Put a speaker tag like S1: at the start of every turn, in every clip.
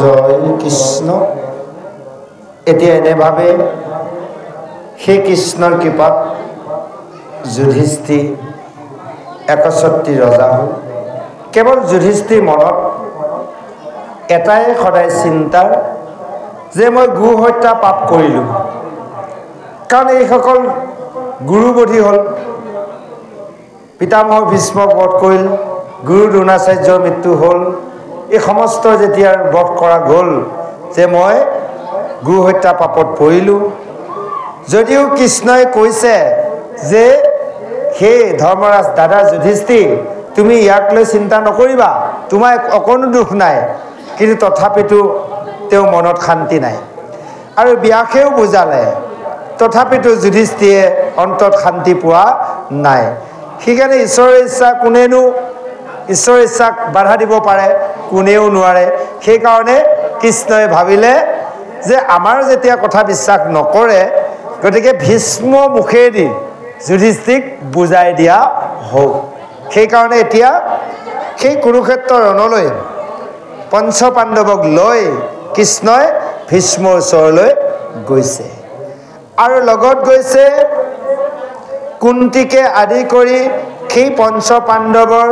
S1: জয় কৃষ্ণ। এতিয়া এনেভাৱে সেই কৃষ্ণৰ কৃপাত যুধিষ্ঠিৰ ৬১টি ৰজা হ'ল। কেৱল যুধিষ্ঠিৰ মনত এটাই সদায় চিন্তা যে মই গো হত্যা পাপ কৰিলোঁ, কাৰণ এইসকল গুৰুবধি হ'ল। পিতামহ ভীষ্মক বধ কৰিল, গুৰু দ্ৰোণাচাৰ্যৰ মৃত্যু হ'ল। এই সমস্ত যেতিয়া বধ কৰা গ'ল যে মই গো হত্যা পাপত পৰিলোঁ। যদিও কৃষ্ণই কৈছে যে সেই ধৰ্মৰাজ দাদা যুধিষ্ঠিৰ, তুমি ইয়াক লৈ চিন্তা নকৰিবা, তোমাৰ অকণো দুখ নাই, কিন্তু তথাপিতো তেওঁ মনত শান্তি নাই। আৰু ব্যাসেও বুজালে, তথাপিতো যুধিষ্ঠিৰে অন্তত শান্তি পোৱা নাই। সেইকাৰণে ঈশ্বৰৰ ইচ্ছা কোনেনো ঈশ্বৰৰ ইচ্ছাক বাধা দিব পাৰে? কোনেও নোৱাৰে। সেইকাৰণে কৃষ্ণই ভাবিলে যে আমাৰ যেতিয়া কথা বিশ্বাস নকৰে, গতিকে ভীষ্ম মুখেদি যুধিষ্ঠিৰক বুজাই দিয়া হওক। সেইকাৰণে এতিয়া সেই কুৰুক্ষেত্ৰ ৰণলৈ পঞ্চ পাণ্ডৱক লৈ কৃষ্ণই ভীষ্মৰ ওচৰলৈ গৈছে, আৰু লগত গৈছে কুন্তীকে আদি কৰি সেই পঞ্চ পাণ্ডৱৰ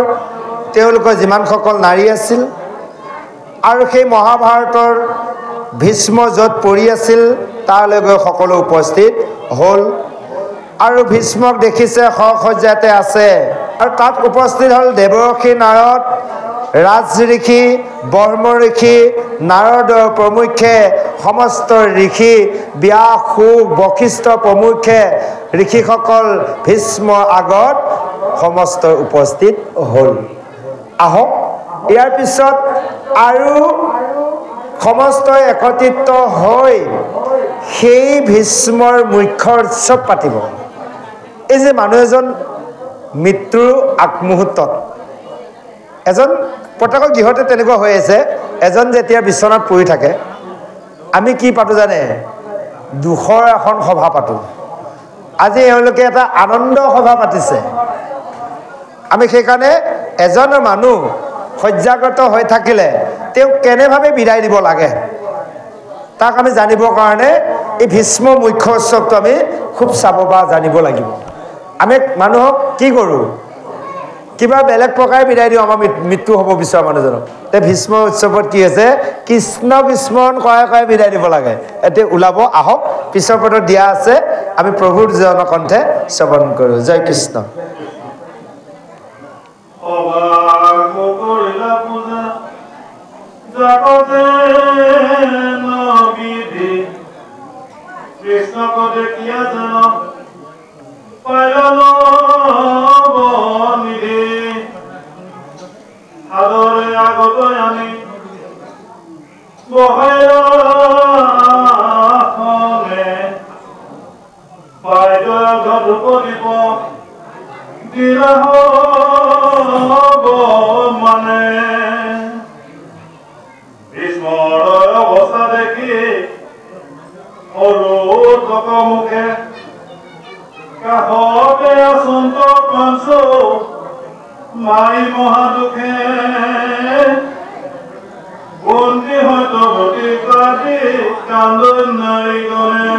S1: তেওঁলোকৰ যিমানসকল নাৰী আছিল, আৰু সেই মহাভাৰতৰ ভীষ্ম য'ত পৰি আছিল তালৈ গৈ সকলো উপস্থিত হ'ল। আৰু ভীষ্মক দেখিছে সসজ্জাতে আছে, আৰু তাত উপস্থিত হ'ল দেৱৰ্ষি নাৰদ, ৰাজ ঋষি, ব্ৰহ্ম ঋষি, নাৰদৰ প্ৰমুখ্যে সমস্ত ঋষি, ব্যাস, শুক, বশিষ্ঠ প্ৰমুখ্যে ঋষিসকল ভীষ্মৰ আগত সমস্ত উপস্থিত হ'ল। আহক, ইয়াৰ পিছত আৰু সমস্ত একত্ৰিত হৈ সেই ভীষ্মৰ মুখ্য উৎসৱ পাতিব। এই যে মানুহ এজন মৃত্যুৰ আগমুহূৰ্তত, এজন প্ৰত্যেক গৃহতে তেনেকুৱা হৈ আছে, এজন যেতিয়া বিচনাত পৰি থাকে, আমি কি পাতোঁ জানে? দুখৰ এখন সভা পাতোঁ। আজি এওঁলোকে এটা আনন্দ সভা পাতিছে। আমি সেইকাৰণে এজন মানুহ শয্যাগত হৈ থাকিলে তেওঁক কেনেভাৱে বিদায় দিব লাগে তাক আমি জানিবৰ কাৰণে এই ভীষ্ম মুখ্য উৎসৱটো আমি খুব চাব বা জানিব লাগিব। আমি মানুহক কি কৰোঁ? কিবা বেলেগ প্ৰকাৰে বিদায় দিওঁ আমাৰ মৃত্যু হ'ব বিচৰা মানুহজনক। তে ভীষ্ম উৎসৱত কি হৈছে? কৃষ্ণক স্মৰণ কৰাই কৰাই বিদায় দিব লাগে। এতিয়া ওলাব, আহক, পিছৰ পদত দিয়া আছে, আমি প্ৰভুৰ জনকণ্ঠে শ্ৰৱণ কৰোঁ। জয় কৃষ্ণ।
S2: কৃষ্ণক দেখিয়া যেন আদৰে আগত আনি বহায় ধূপ দিব দিৰাহ মানে ভীষ্মৰ অৱস্থা দেখি অৰুধক মুখে কাষতে আসন্ত পঞ্চ মাই মহাদুখে বন্দী হয়তো ভতি কাটি কান্দন নাৰীগণে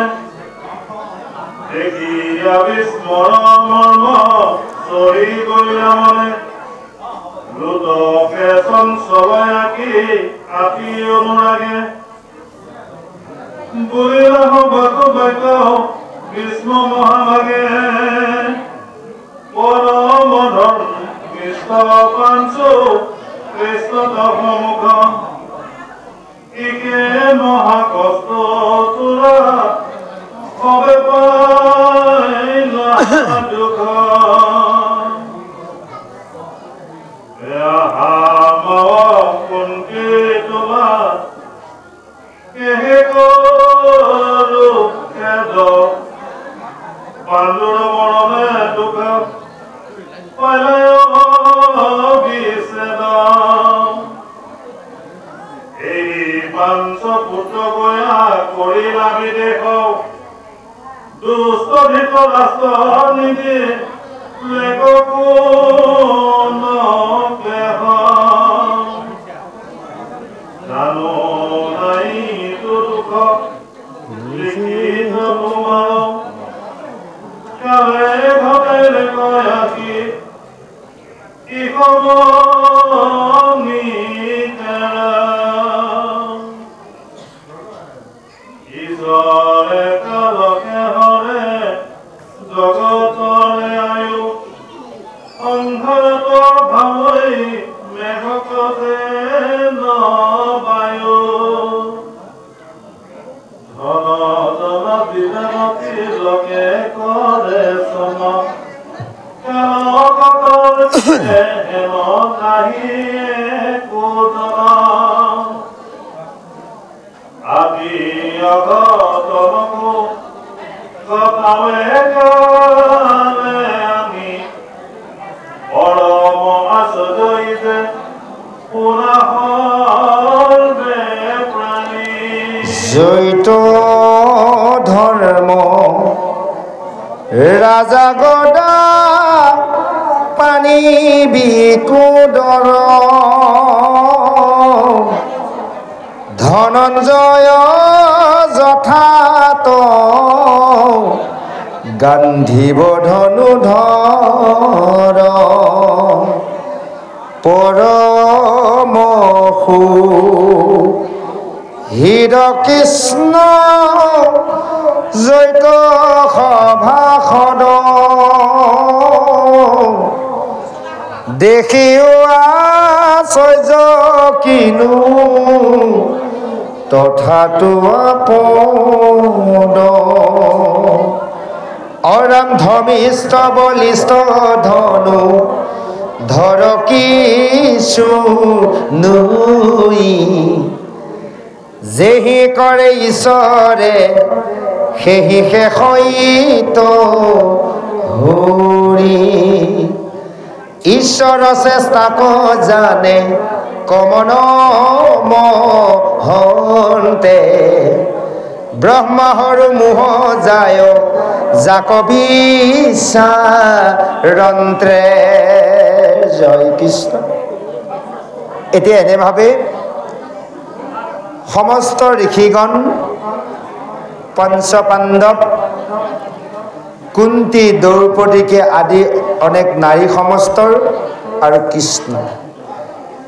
S2: দেখিয়া বিস্মৰ মৰ্ম চৰি গলা মনে লুটকে চঞ্চলয় আঁকি আঁকি অনুৰাগে বুলিলাহ বাকু বাক্য কৃষ্ণ মহাভাগে পৰম ধন কৃষ্ণ পাঞ্চু কৃষ্ণ ধৰ্মমুখ ইকে মহা কষ্ট তোৰা হবে পাইলা দুখ কুন্তি তোমাৰ কেহে কৰো খেদ পাণ্ডুৰ মৰমে দুখ পাইলায় বিছেদ এই পাঞ্চ পুত্ৰ গয়া কৰিলা বিদেশ দুষ্ট ধৃত ৰাষ্ট্ৰ নিধি লেখকো নক্লেহ জানো ঈশ্বৰে কালকে হৰে জগতৰে আয়ু অন্ধাৰত ভাৱৈ মেঘকতে নবায়ু ধন জন বিধানতি লোকে কৰে চম কালকতৰ হেম নাহি কোদন আদি অগতনকো গতাৱে গালে আমি পৰম আশ্চৰ্যিতে পুনঃ প্ৰাণী
S1: জৈত ধৰ্ম ৰাজা গদা পানী বিকুদৰ ধনঞ্জয় যথাত গান্ধীব ধনুধৰ পৰমসু হীৰ কৃষ্ণ জৈত সভাসদ দেখিও আশ্চৰ্য কিনো তথাতো আপদ অৰাম ধমিষ্ঠ বলিষ্ঠ ধনু ধৰ কিছু নুই যেহি কৰে ঈশ্বৰে সেহি শেষিত হৰি ঈশ্বৰ চেষ্টাক জানে কমন মহন্তে ব্ৰহ্মাহৰ মোহ যায় যাক বিচাৰন্ত্ৰে জয় কৃষ্ণ। এতিয়া এনেভাৱে সমস্ত ঋষিগণ পঞ্চপাণ্ডৱ কুন্তি দ্ৰৌপদীকে আদি অনেক নাৰী সমস্তৰ আৰু কৃষ্ণ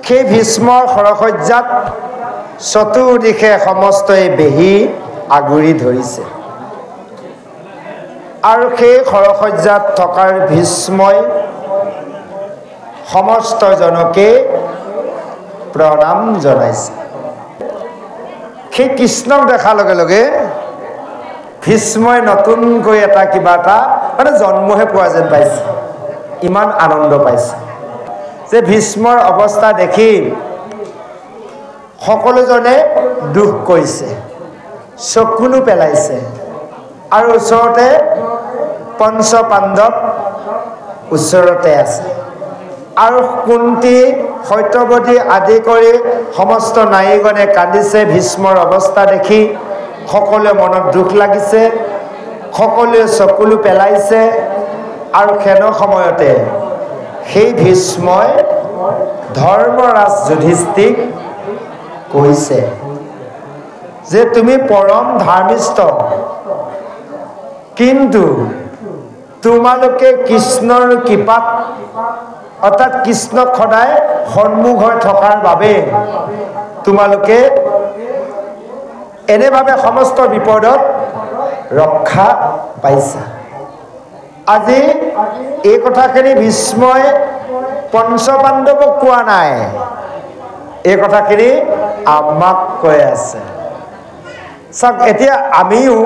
S1: সেই ভীষ্মৰ সৰসজ্জাত চতুৰ্দিশে সমস্তই বেহি আগুৰি ধৰিছে আৰু সেই সৰসজ্জাত থকাৰ ভীষ্মই সমস্তজনকে প্ৰণাম জনাইছে। সেই কৃষ্ণক দেখাৰ লগে লগে ভীষ্মই নতুনকৈ এটা কিবা এটা মানে জন্মহে পোৱা যেন পাইছে, ইমান আনন্দ পাইছে যে ভীষ্মৰ অৱস্থা দেখি সকলোজনে দুখ কৰিছে, চকুলো পেলাইছে আৰু ওচৰতে পঞ্চপাণ্ডৱ ওচৰতে আছে আৰু কুন্তি সত্যৱতী আদি কৰি সমস্ত নাৰীগণে কান্দিছে। ভীষ্মৰ অৱস্থা দেখি সকলোৱে মনত দুখ লাগিছে, সকলোৱে চকুলো পেলাইছে আৰু সেন সময়তে সেই ভীষ্মই ধৰ্মৰাজ যুধিষ্ঠিক কৈছে যে তুমি পৰম ধাৰ্মিষ্ঠ, কিন্তু তোমালোকে কৃষ্ণৰ কৃপাত অৰ্থাৎ কৃষ্ণক সদায় সন্মুখ হৈ থকাৰ বাবে তোমালোকে এনেভাৱে সমস্ত বিপদত ৰক্ষা পাইছা। আজি এই কথাখিনি ভীষ্মই পঞ্চপাণ্ডৱক কোৱা নাই, এই কথাখিনি আমাক কৈ আছে। চাওক, এতিয়া আমিও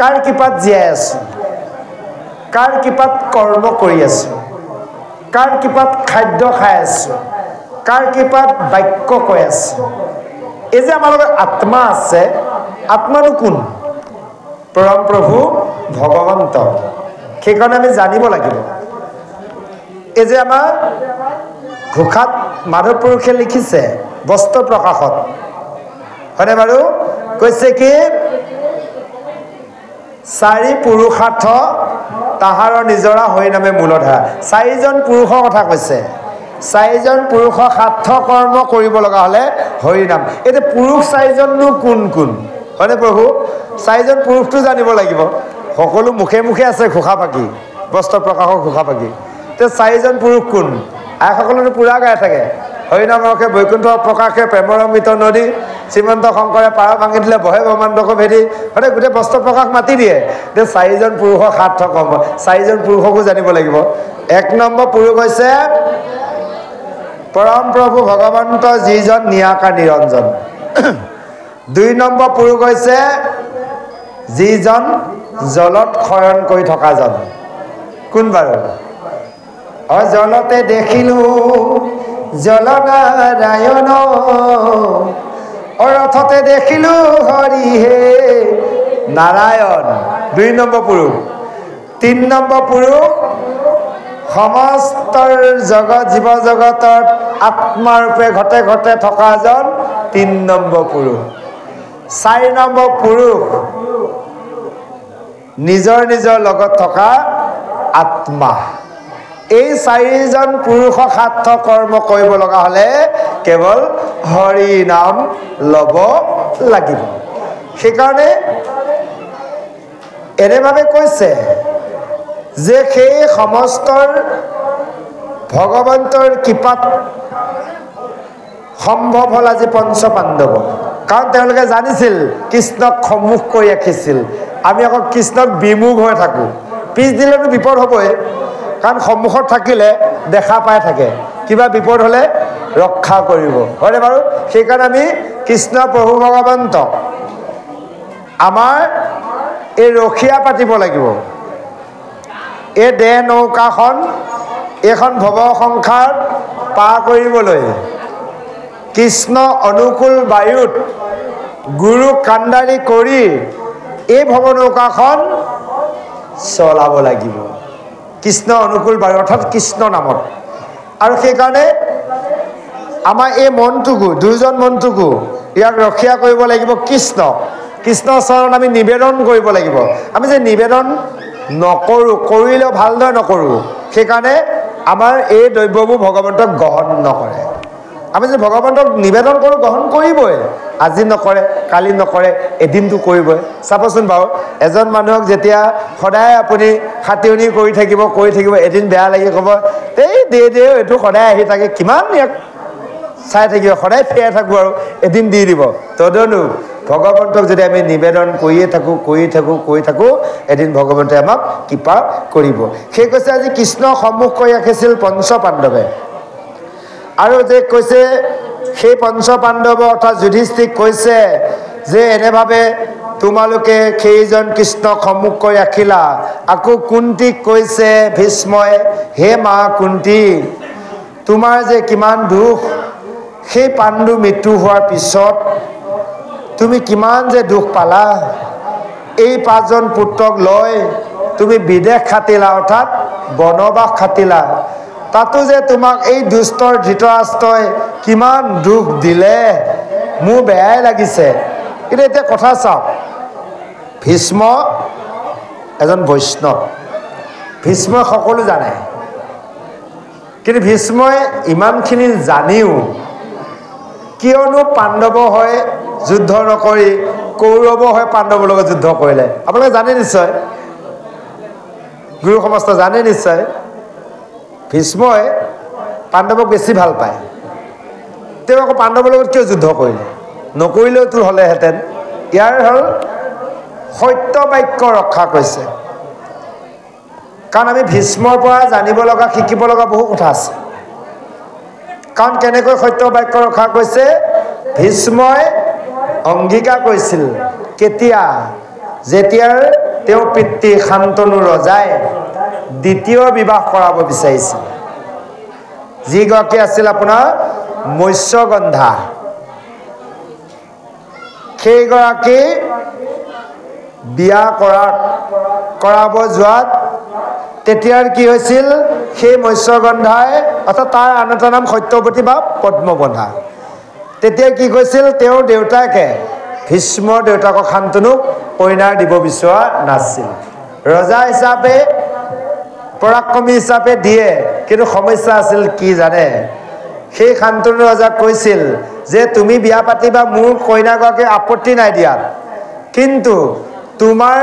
S1: কাৰ কৃপাত জীয়াই আছো, কাৰ কৃপাত কৰ্ম কৰি আছো, কাৰ কৃপাত খাদ্য খাই আছো, কাৰ কৃপাত বাক্য কৈ আছো। এই যে আমাৰ লগত আত্মা আছে, আত্মানো কোন? পৰম প্ৰভু ভগৱন্ত। সেইকাৰণে আমি জানিব লাগিব। এই যে আমাৰ ঘোষাত মাধৱ পুৰুষে লিখিছে বস্ত্ৰ প্ৰকাশত, হয়নে বাৰু? কৈছে কি চাৰি পুৰুষাৰ্থ তাহাৰ নিজৰা হৈ নামে মূলধাৰা। চাৰিজন পুৰুষৰ কথা কৈছে, চাৰিজন পুৰুষৰ সাৰ্থ কৰ্ম কৰিব লগা হ'লে হৰি নাম। এতিয়া পুৰুষ চাৰিজননো কোন কোন? হয়নে প্ৰভু? চাৰিজন পুৰুষটো জানিব লাগিব। সকলো মুখে মুখে আছে ঘোষা পাকি, বস্ত্ৰ প্ৰকাশৰ ঘোষা পাকি। তে চাৰিজন পুৰুষ কোন? আইসকলেতো পূৰা গাই থাকে হৰিনামকে বৈকুণ্ঠ প্ৰকাশে প্ৰেমৰ অমৃত নদী শ্ৰীমন্ত শংকৰে পাৰ ভাঙি দিলে বহে ব্ৰহ্মাণ্ডক ভেদি সদায় গোটেই বস্ত্ৰ প্ৰকাশ মাতি দিয়ে যে 4জন পুৰুষৰ সাৰ্থক হ'ব 4জন পুৰুষকো জানিব লাগিব 1 নম্বৰ পুৰুষ হৈছে পৰম প্ৰভু ভগৱন্ত যিজন নিয়াকাৰ নিৰঞ্জন 2 নম্বৰ পুৰুষ হৈছে যিজন জলত শয়ন কৰি থকাজন কোন বাৰু জলতে দেখিলো জলনাৰায়ণ অৰথতে দেখিলো হৰি হে নাৰায়ণ 2 নম্বৰ পুৰুষ 3 নম্বৰ পুৰুষ সমস্ত জগত জীৱ জগতৰ আত্মাৰূপে ঘটে ঘটে থকাজন 3 নম্বৰ পুৰুষ 4 নম্বৰ পুৰুষ নিজৰ নিজৰ লগত থকা আত্মা এই 4জন পুৰুষক সাৰ্থক কৰ্ম কৰিব লগা হলে কেৱল হৰি নাম লব লাগিব সেইকাৰণে এনেভাৱে কৈছে যে সেই সমস্তৰ ভগৱন্তৰ কৃপাত সম্ভৱ হ'ল আজি পঞ্চ পাণ্ডৱ কাৰণ তেওঁলোকে জানিছিল কৃষ্ণক সন্মুখ কৰি ৰাখিছিল আমি আকৌ কৃষ্ণক বিমুখ হৈ থাকোঁ পিছ দিলেতো বিপদ হ'বই কাৰণ সন্মুখত থাকিলে দেখা পাই থাকে কিবা বিপদ হ'লে ৰক্ষা কৰিব হয়নে বাৰু সেইকাৰণে আমি কৃষ্ণ প্ৰভু ভগৱন্ত আমাৰ এই ৰখীয়া পাতিব লাগিব এই দেহ নৌকাখন এইখন ভৱ সংসাৰ পাৰ কৰিবলৈ কৃষ্ণ অনুকূল বায়ুত গুৰু কাণ্ডাৰী কৰি এই ভৱ নৌকাখন চলাব লাগিব কৃষ্ণ অনুকূল বায়ু অৰ্থাৎ কৃষ্ণ নামত আৰু সেইকাৰণে আমাৰ এই মনটোকো 2জন মনটোকো ইয়াক ৰক্ষা কৰিব লাগিব কৃষ্ণৰ চৰণত আমি নিবেদন কৰিব লাগিব আমি যে নিবেদন নকৰোঁ কৰিলেও ভালদৰে নকৰোঁ সেইকাৰণে আমাৰ এই দ্ৰব্যবোৰ ভগৱন্তক গ্ৰহণ নকৰে আমি যদি ভগৱন্তক নিবেদন কৰোঁ গ্ৰহণ কৰিবই আজি নকৰে কালি নকৰে এদিনটো কৰিবই চাবচোন বাৰু এজন মানুহক যেতিয়া সদায় আপুনি খাতিয়নি কৰি থাকিব এদিন বেয়া লাগি ক'ব এই দে এইটো সদায় আহি থাকে কিমান ইয়াক চাই থাকিব সদায় ফেৰাই থাকোঁ আৰু এদিন দি দিব তদনু ভগৱন্তক যদি আমি নিবেদন কৰি থাকোঁ এদিন ভগৱন্তই আমাক কৃপা কৰিব সেই কৈছে আজি কৃষ্ণ সন্মুখ কৰি ৰাখিছিল পঞ্চ পাণ্ডৱে আৰু যে কৈছে সেই পঞ্চ পাণ্ডৱ অৰ্থাৎ যুধিষ্ঠিক কৈছে যে এনেভাৱে তোমালোকে সেইজন কৃষ্ণক সন্মুখ কৰি ৰাখিলা আকৌ কুন্তীক কৈছে ভীষ্মই হে মা কুন্তী তোমাৰ যে কিমান দুখ সেই পাণ্ডু মৃত্যু হোৱাৰ পিছত তুমি কিমান যে দুখ পালা এই 5জন পুত্ৰক লৈ তুমি বিদেশ খাটিলা অৰ্থাৎ বনবাস খাটিলা তাতো যে তোমাক এই দুষ্টৰ ধৃতৰাষ্ট্ৰই কিমান দুখ দিলে মোৰ বেয়াই লাগিছে কিন্তু এতিয়া কথা চাওক ভীষ্ম এজন বৈষ্ণৱ ভীষ্মই সকলো জানে কিন্তু ভীষ্মই ইমানখিনি জানিও কিয়নো পাণ্ডৱ হৈ যুদ্ধ নকৰি কৌৰৱ হৈ পাণ্ডৱৰ লগত যুদ্ধ কৰিলে আপোনালোকে জানে নিশ্চয় গুৰু সমস্ত জানে নিশ্চয় ভীষ্মই পাণ্ডৱক বেছি ভাল পায় তেওঁ আকৌ পাণ্ডৱৰ লগত কিয় যুদ্ধ কৰিলে নকৰিলেওতো হ'লেহেঁতেন ইয়াৰ হ'ল সত্য বাক্য ৰক্ষা কৰিছে কাৰণ আমি ভীষ্মৰ পৰা জানিব লগা শিকিব লগা বহু কথা আছে কাৰণ কেনেকৈ সত্য বাক্য ৰক্ষা কৰিছে ভীষ্মই অংগীকাৰ কৰিছিল কেতিয়া যেতিয়াৰ তেওঁৰ পিতৃ শান্তনু ৰজাই দ্বিতীয় বিবাহ কৰাব বিচাৰিছিল যিগৰাকী আছিল আপোনাৰ মৎস্যগন্ধা সেইগৰাকী বিয়া কৰাব যোৱাত তেতিয়াৰ কি হৈছিল সেই মৎস্যগন্ধাই অৰ্থাৎ তাৰ আন এটা নাম সত্যৱতী বা পদ্মবন্ধা তেতিয়া কি কৈছিল তেওঁৰ দেউতাকে ভীষ্মৰ দেউতাকক শান্তনুক কইনাৰ দিব বিচৰা নাছিল ৰজা হিচাপে পৰাক্ৰমী হিচাপে দিয়ে কিন্তু সমস্যা আছিল কি জানে সেই শান্তনু ৰজাক কৈছিল যে তুমি বিয়া পাতিবা মোৰ কইনাগৰাকী আপত্তি নাই দিয়াত কিন্তু তোমাৰ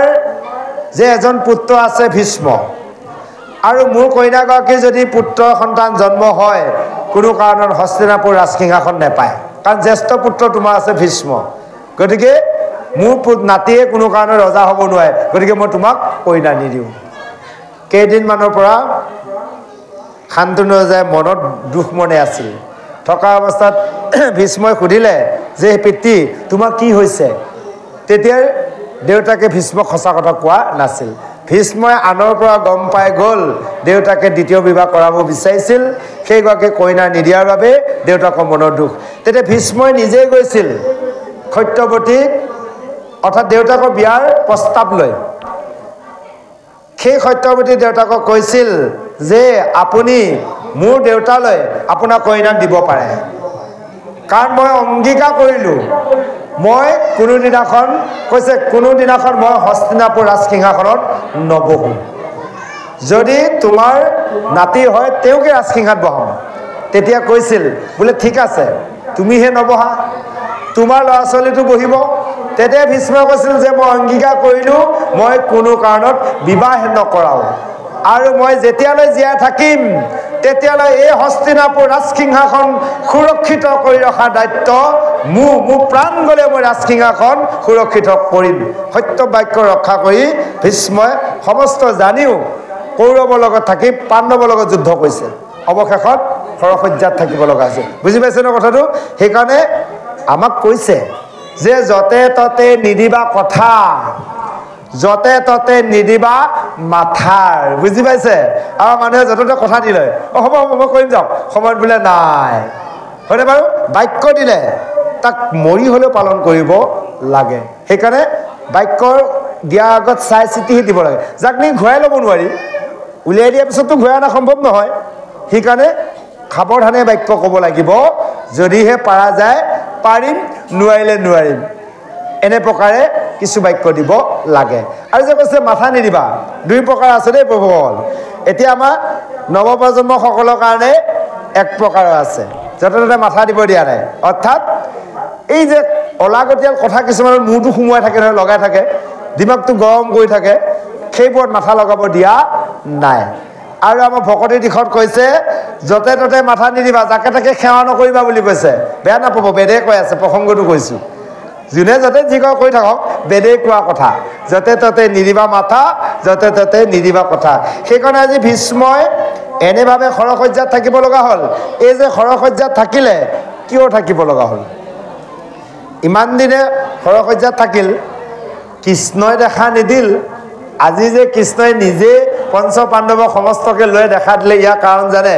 S1: যে এজন পুত্ৰ আছে ভীষ্ম আৰু মোৰ কইনাগৰাকীৰ যদি পুত্ৰ সন্তান জন্ম হয় কোনো কাৰণত হস্তিনাপুৰ ৰাজসিংহাসন নেপায়, কাৰণ জ্যেষ্ঠ পুত্ৰ তোমাৰ আছে ভীষ্ম, গতিকে মোৰ নাতিয়ে কোনো কাৰণত ৰজা হ'ব নোৱাৰে, গতিকে মই তোমাক কইনা নিদিওঁ। কেইদিনমানৰ পৰা শান্তনু ৰজাই মনত দুখ মনে আছিল। থকা অৱস্থাত ভীষ্মই সুধিলে যে পিতৃ তোমাৰ কি হৈছে? তেতিয়া দেউতাকে ভীষ্মক সঁচা কথা কোৱা নাছিল। ভীষ্মই আনৰ পৰা গম পাই গ'ল দেউতাকে দ্বিতীয় বিবাহ কৰাব বিচাৰিছিল, সেইগৰাকী কইনা নিদিয়াৰ বাবে দেউতাকৰ মনৰ দুখ। তেতিয়া ভীষ্মই নিজেই গৈছিল সত্যৱতী অৰ্থাৎ দেউতাকৰ বিয়াৰ প্ৰস্তাৱ লৈ। সেই সত্যৱতী দেউতাকক কৈছিল যে আপুনি মোৰ দেউতালৈ আপোনাৰ কইনাক দিব পাৰে, কাৰণ মই অংগীকাৰ কৰিলোঁ মই কোনোদিনাখন মই হস্তিনাপুৰ ৰাজসিংহাসনত নবহোঁ। যদি তোমাৰ নাতি হয় তেওঁকে ৰাজসিংহাত বহাম। তেতিয়া কৈছিল বোলে ঠিক আছে তুমিহে নবহা, তোমাৰ ল'ৰা ছোৱালীটো বহিব। তেতিয়া ভীষ্মই কৈছিল যে মই অংগীকাৰ কৰিলোঁ মই কোনো কাৰণত বিবাহ নকৰাওঁ, আৰু মই যেতিয়ালৈ জীয়াই থাকিম তেতিয়ালৈ এই হস্তিনাপুৰ ৰাজসিংহাসন সুৰক্ষিত কৰি ৰখাৰ দায়িত্ব মোৰ প্ৰাণ গ'লে মই ৰাজসিংহাসন সুৰক্ষিত কৰিম। সত্য বাক্য ৰক্ষা কৰি ভীষ্মই সমস্ত জানিও কৌৰৱৰ লগত থাকি পাণ্ডৱৰ লগত যুদ্ধ কৰিছে, অৱশেষত সৰসজ্জাত থাকিব লগা হৈছে। বুজি পাইছে ন কথাটো? সেইকাৰণে আমাক কৈছে যে য'তে ত'তে নিদিবা কথা, য'তে ত'তে নিদিবা মাথাৰ। বুজি পাইছে? আৰু মানুহে য'তে ত'তে কথা দিলে হ'ব মই কৰিম যাওক, সময়ত বোলে নাই, হয়নে বাৰু? বাক্য দিলে তাক মৰি হ'লেও পালন কৰিব লাগে। সেইকাৰণে বাক্যৰ দিয়াৰ আগত চাই চিতিহে দিব লাগে। যাক নি ঘূৰাই ল'ব নোৱাৰি, উলিয়াই দিয়াৰ পিছততো ঘূৰাই অনা সম্ভৱ নহয়। সেইকাৰণে সাৱধানে বাক্য ক'ব লাগিব, যদিহে পাৰা যায় পাৰিম, নোৱাৰিলে নোৱাৰিম, এনে প্ৰকাৰে কিছু বাক্য দিব লাগে। আৰু যে কৈছে মাথা নিদিবা, দুই প্ৰকাৰ আছে দেই প্ৰভুসকল। এতিয়া আমাৰ নৱপ্ৰজন্মসকলৰ কাৰণে এক প্ৰকাৰৰ আছে, য'তে ত'তে মাথা দিব দিয়া নাই। অৰ্থাৎ এই যে অলাগতিয়াল কথা কিছুমানৰ মূৰটো সোমোৱাই থাকে নহয়, লগাই থাকে, দিমাগটো গৰম কৰি থাকে, সেইবোৰত মাথা লগাব দিয়া নাই। আৰু আমাৰ ভকতিৰ দিশত কৈছে য'তে ত'তে মাথা নিদিবা, যাকে তাকে সেৱা নকৰিবা বুলি কৈছে। বেয়া নাপাব, বেদে কৈ আছে, প্ৰসংগটো কৈছোঁ। যোনে য'তে যি কয় কৈ থাকক, বেদে কোৱা কথা, য'তে ত'তে নিদিবা মাথা, য'তে ত'তে নিদিবা কথা। সেইকাৰণে আজি ভীষ্মই এনেভাৱে সৰসজ্জাত থাকিব লগা হ'ল। এই যে সৰসজ্জাত থাকিলে কিয় থাকিব লগা হ'ল? ইমান দিনে সৰসজ্জাত থাকিল, কৃষ্ণই দেখা নিদিল। আজি যে কৃষ্ণই নিজে পঞ্চ পাণ্ডৱক সমস্তকে লৈ দেখা দিলে, ইয়াৰ কাৰণ জানে?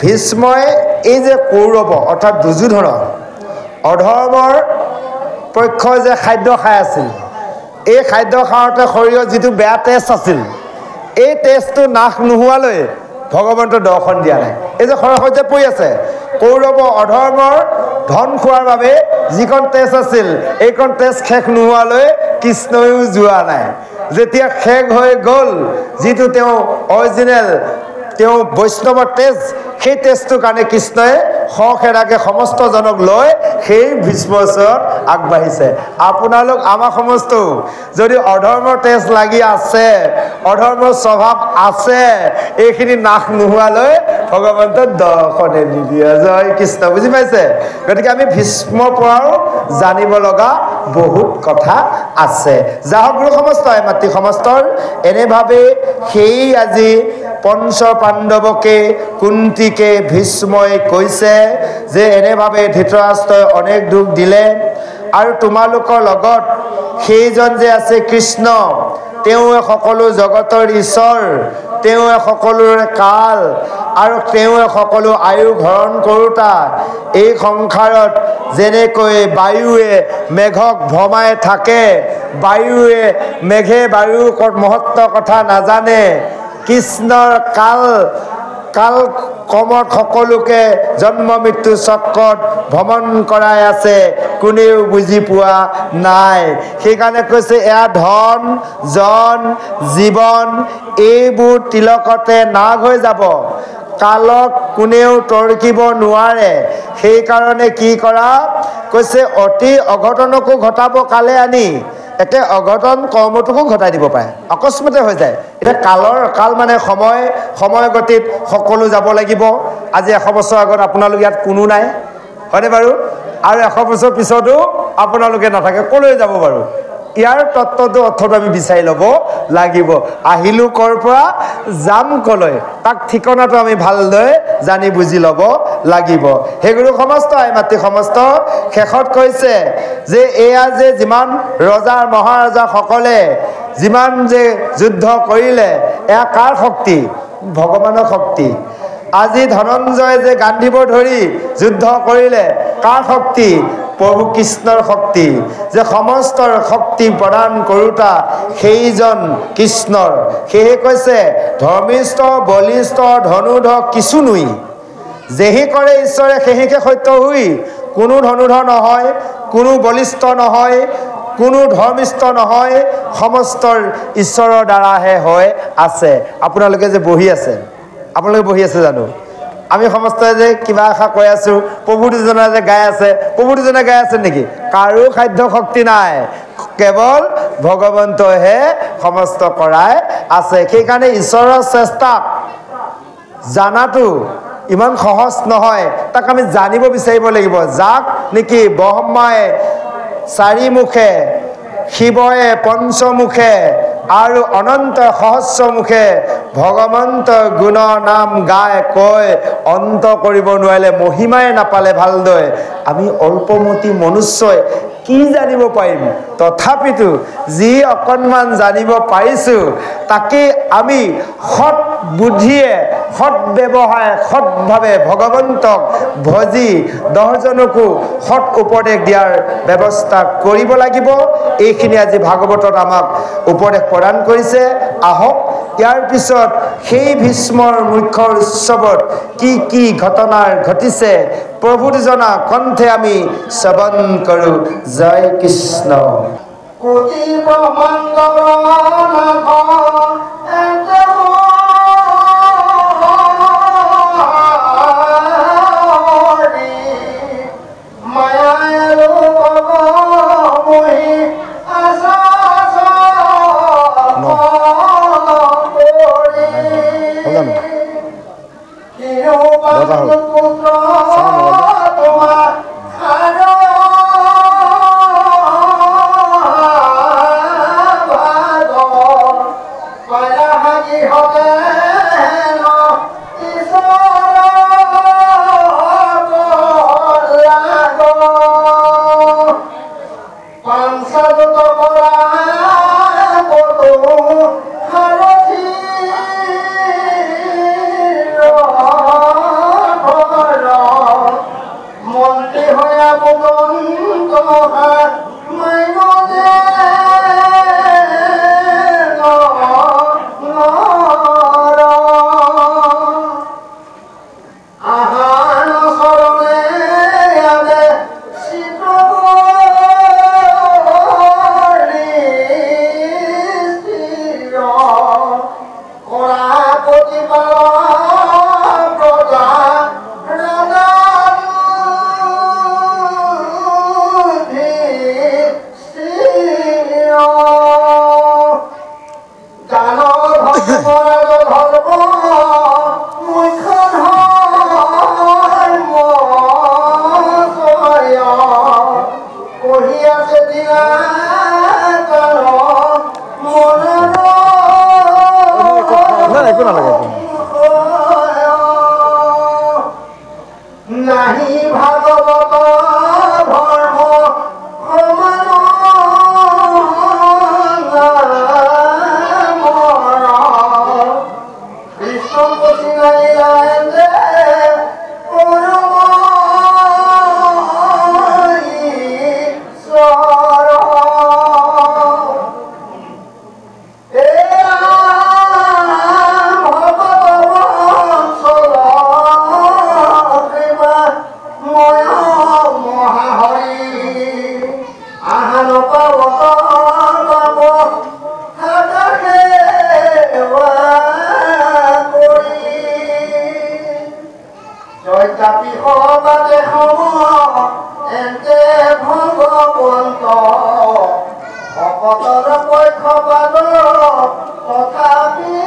S1: ভীষ্মই এই যে কৌৰৱ অৰ্থাৎ দুৰ্যোধনৰ অধৰ্মৰ পক্ষই যে খাদ্য খাই আছিল, এই খাদ্য খাওঁতে শৰীৰত যিটো বেয়া তেজ আছিল, এই তেজটো নাশ নোহোৱালৈ ভগৱন্তৰ দৰ্শন দিয়া নাই। এই যে সৰসজ্জাত পৰি আছে, কৌৰৱ অধৰ্মৰ ধন খোৱাৰ বাবে যিখন তেজ আছিল, এইখন তেজ শেষ নোহোৱালৈ কৃষ্ণয়ো যোৱা নাই। যেতিয়া শেষ হৈ গ'ল, যিটো তেওঁ অৰিজিনেল তেওঁ বৈষ্ণৱৰ তেজ, সেই তেজটোৰ কাৰণে কৃষ্ণই সখেৰাকে সমস্তজনক লৈ সেই ভীষ্মৰ ওচৰত আগবাঢ়িছে। আপোনালোক আমাৰ সমস্ত যদি অধৰ্মৰ তেজ লাগি আছে, অধৰ্মৰ স্বভাৱ আছে, এইখিনি নাশ নোহোৱালৈ ভগৱন্তৰ দৰ্শনে নিদিয়ে। জয় কৃষ্ণ। বুজি পাইছে? গতিকে আমি ভীষ্মৰ পৰাও জানিব লগা বহুত কথা আছে। যাহক গুৰু সমস্ত মাতৃ সমস্তৰ এনেভাৱে সেই আজি পঞ্চ পাণ্ডৱকে কুন্তীকে ভীষ্মই কৈছে যে এনেভাৱে ধৃতৰাষ্ট্ৰই অনেক দুখ দিলে, আৰু তোমালোকৰ লগত সেইজন যে আছে কৃষ্ণ, তেওঁৱে সকলো জগতৰ ঈশ্বৰ, তেওঁৱে সকলোৰে কাল, আৰু তেওঁৱে সকলো আয়ু হৰণ কৰোঁতা। এই সংসাৰত যেনেকৈ বায়ুৱে মেঘক ভ্ৰমাই থাকে, বায়ুৱে মেঘে বায়ুৰ মহত্ব কথা নাজানে, কৃষ্ণৰ কাল কমত সকলোকে জন্ম মৃত্যু চক্ৰত ভ্ৰমণ কৰাই আছে, কোনেও বুজি পোৱা নাই। সেইকাৰণে কৈছে এয়া ধন জন জীৱন এইবোৰ তিলকতে নাগ হৈ যাব, কালক কোনেও তৰ্কিব নোৱাৰে। সেইকাৰণে কি কৰা কৈছে, অতি অঘটনকো ঘটাব কালে আনি, একে অঘটন কৰ্মটোকো ঘটাই দিব পাৰে, অকস্মাতে হৈ যায়। এটা কাল মানে সময় গতিত সকলো যাব লাগিব আজি 100 বছৰ আগত আপোনালোক ইয়াত কোনো নাই হয়নে বাৰু আৰু 100 বছৰ পিছতো আপোনালোকে নাথাকে কলৈ যাব বাৰু ইয়াৰ তত্ত্বটো অৰ্থটো আমি বিচাৰি ল'ব লাগিব আহিলো কৰ পৰা যাম কলৈ তাক ঠিকনাটো আমি ভালদৰে জানি বুজি ল'ব লাগিব হেগুৰু সমস্ত আইমাতৃ সমস্ত শেষত কৈছে যে এয়া যে যিমান ৰজা মহাৰাজা সকলে যিমান যে যুদ্ধ কৰিলে এয়া কাৰ শক্তি ভগৱানৰ শক্তি আজি ধনঞ্জয় যে গান্ধীব ধৰি যুদ্ধ কৰিলে কাৰ শক্তি প্ৰভু কৃষ্ণৰ শক্তি যে সমস্তৰ শক্তি প্ৰদান কৰোতা সেইজন কৃষ্ণৰ সেয়ে কৈছে ধৰ্মিষ্ঠ বলিষ্ঠ ধনুধৰ কিছু নুই যেহি কৰে ঈশ্বৰে সেহিকে সত্য হৈ কোনো ধনুধৰ নহয় কোনো বলিষ্ঠ নহয় কোনো ধৰ্মিষ্ঠ নহয় সমস্তৰ ঈশ্বৰৰ দ্বাৰাহে হয় আছে আপোনালোকে যে বহি আছে আপোনালোকে বহি আছে জানো আমি সমস্তই যে কিবা আশা কৈ আছো প্ৰভু দুজনে যে গাই আছে প্ৰভু দুজনে গাই আছে নেকি কাৰো খাদ্য শক্তি নাই কেৱল ভগৱন্তহে সমস্ত কৰাই আছে সেইকাৰণে ঈশ্বৰৰ চেষ্টা জানাটো ইমান সহজ নহয় তাক আমি জানিব বিচাৰিব লাগিব যাক নেকি ব্ৰহ্মাই চাৰিমুখে শিৱয়ে পঞ্চমুখে আৰু অনন্ত সহস্ৰমুখে ভগৱন্ত গুণ নাম গাই কৈ অন্ত কৰিব নোৱাৰিলে মহিমাই নাপালে ভালদৰে আমি অল্পমতি মনুষ্যই কি জানিব পাৰিম তথাপিতো যি অকণমান জানিব পাৰিছোঁ তাকে আমি সৎ বুদ্ধিয়ে সৎ ব্যৱহাৰে সৎভাৱে ভগৱন্তক ভজি 10 জনকো সৎ উপদেশ দিয়াৰ ব্যৱস্থা কৰিব লাগিব এইখিনি আজি ভাগৱতত আমাক উপদেশ প্ৰদান কৰিছে আহক ইয়াৰ পিছত সেই ভীষ্মৰ মুখ্য উৎসৱত কি ঘটনাৰ ঘটিছে প্ৰভু দুজনা কণ্ঠে আমি শ্ৰৱণ কৰোঁ জয় কৃষ্ণ
S3: কোটি ব্ৰহ্মাণ্ড তথাপি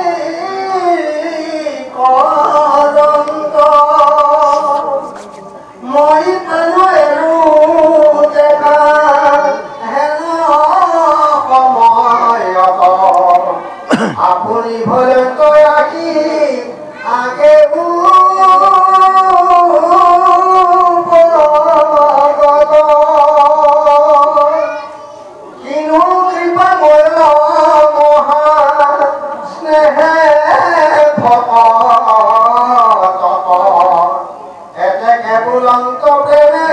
S3: অনন্ত প্রেমে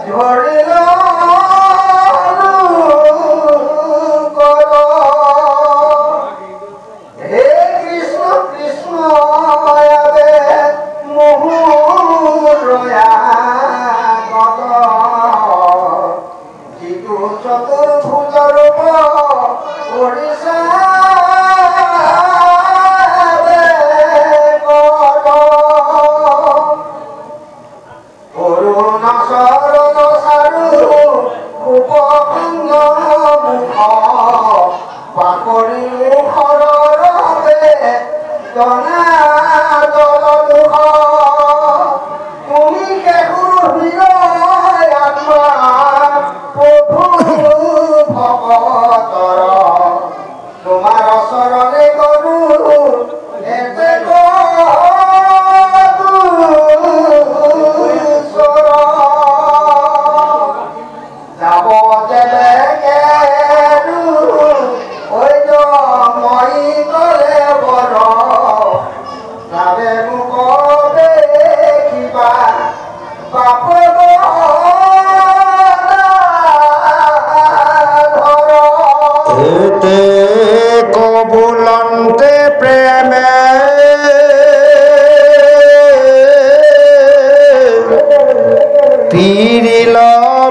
S3: ধরিল হে কৃষ্ণ কৃষ্ণ মোহরয়া গত যিটো চতুর্ভুজর ওড়িশা করুণা শরণ সারু উপভঙ্গ মুখ পাকড়ি মুখর রবে জনা দল দুঃখ তুমি কেহুর হৃদয় আত্মা প্রভু ভগতর তোমার শরণে করু এতে যাব দেবে কেরু ওই মই গলে বড় যাবে মুখ দেখিবা বাপ
S1: এতে কবুলন্তে প্রেমে পিরিল